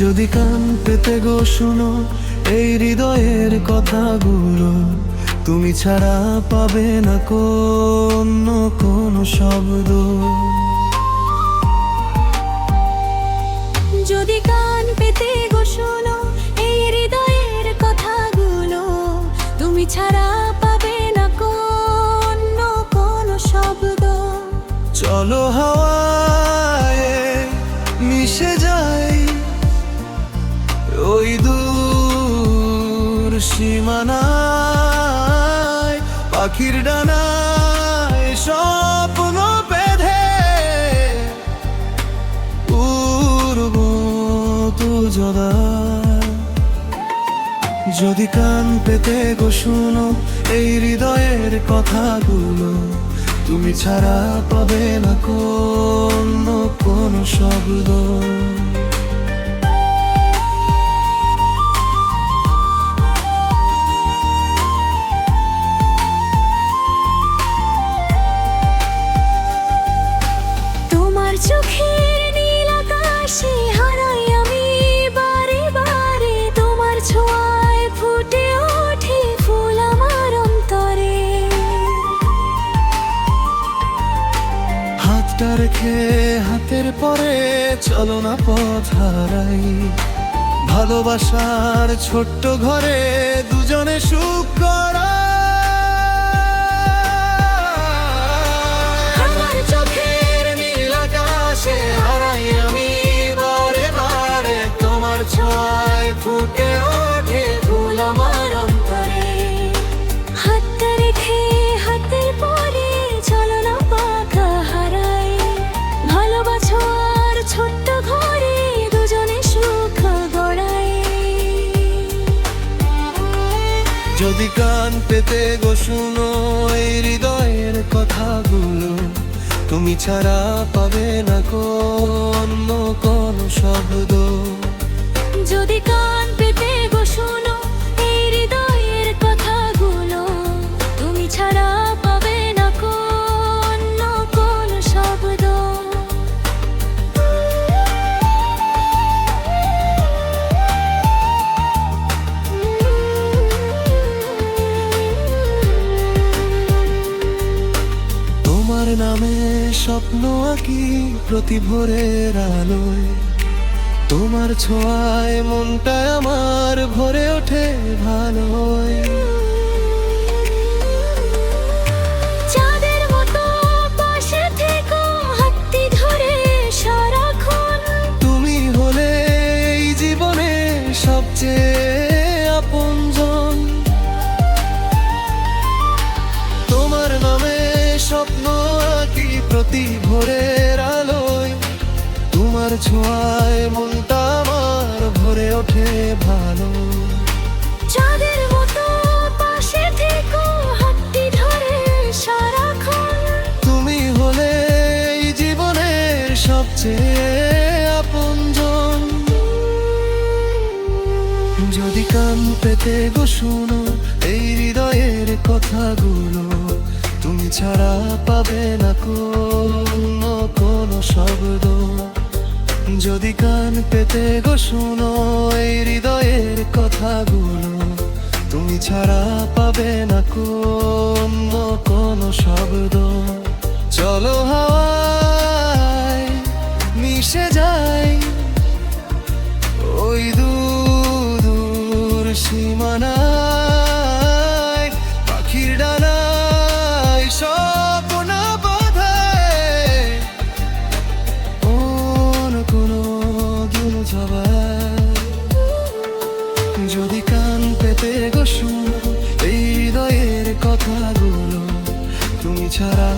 যদি কান পেতে গো শুনো এই হৃদয়ের কথাগুলো, তুমি ছাড়া পাবে না কোনো শব্দ। যদি কান পেতে গো শোনো এই হৃদয়ের কথাগুলো, তুমি ছাড়া পাবে না কোনো শব্দ। চলো হাওয়ায় মিশে যাই ওই দূর সীমানায়, পাখির ডানায় স্বপ্ন বেঁধে উড়ব তো জদা। যদি কান পেতে গো শুনো এই হৃদয়ের কথাগুলো, তুমি ছাড়া পাবে না কোনো শব্দ। তোমার চোখের নীল আকাশে হারাই আমি বারে বারে, তোমার ছোঁয়ায় ফুটে ওঠে ফুল আমার অন্তরে। হাতটা রেখে হাতের পরে চলো না পথ হারাই, ভালোবাসার ছোট্ট ঘরে দুজনে সুখ করা। আমার চোখের নীল আকাশে হারাই আমি বারে বারে, তোমার ছোঁয়ায় ফুটে ওঠে ফুল আমার অন্তরে। হাতটা রেখে হাতের পরে চলো না পাখা হারাই, ভালোবাসার ছোট্ট ঘরে দুজনে সুখ গড়াই। যদি কান পেতে গো শুনো এই হৃদয়ের কথাগুলো, তুমি ছাড়া পাবে না কোনো শব্দ। যদি কান পেতে গো শোনো এই হৃদয়ের কথাগুলো, তুমি ছাড়া পাবে না কোনো শব্দ। তোমার নামে স্বপ্ন আঁকি প্রতি ভোরের আলোয়, তোমার ছোঁয়ায় মনটা আমার ভরে ওঠে ভালোয়। চাঁদের মতো পাশে থেকো হাতটি ধরে সারাক্ষণ, তুমি হলে এই জীবনে সবচেয়ে আপনজন। তোমার নামে স্বপ্ন আঁকি প্রতি ভোরের আলোয়, তোমার ছোঁয়ায় মনটা আমার ভরে ওঠে ভালো। চাঁদের মতো পাশে থেকো হাতটি ধরে সারাক্ষণ, তুমি হলে এই জীবনের সবচেয়ে আপনজন। যদি কান পেতে গো শুনো এই হৃদয়ের কথাগুলো, তুমি ছাড়া পাবে না কোনো শব্দ। যদি কান পেতে গো শুনো এই হৃদয়ের কথাগুলো, তুমি ছাড়া পাবে না কোনো শব্দ। চলো হাওয়ায় মিশে যাই ওই দূর সীমানায়, পাখির ডানায় স্বপ্ন বাঁধে কোনো দিন সবাই। যদি কান পেতে গো শুনো এই হৃদয়ের কথাগুলো, তুমি ছাড়া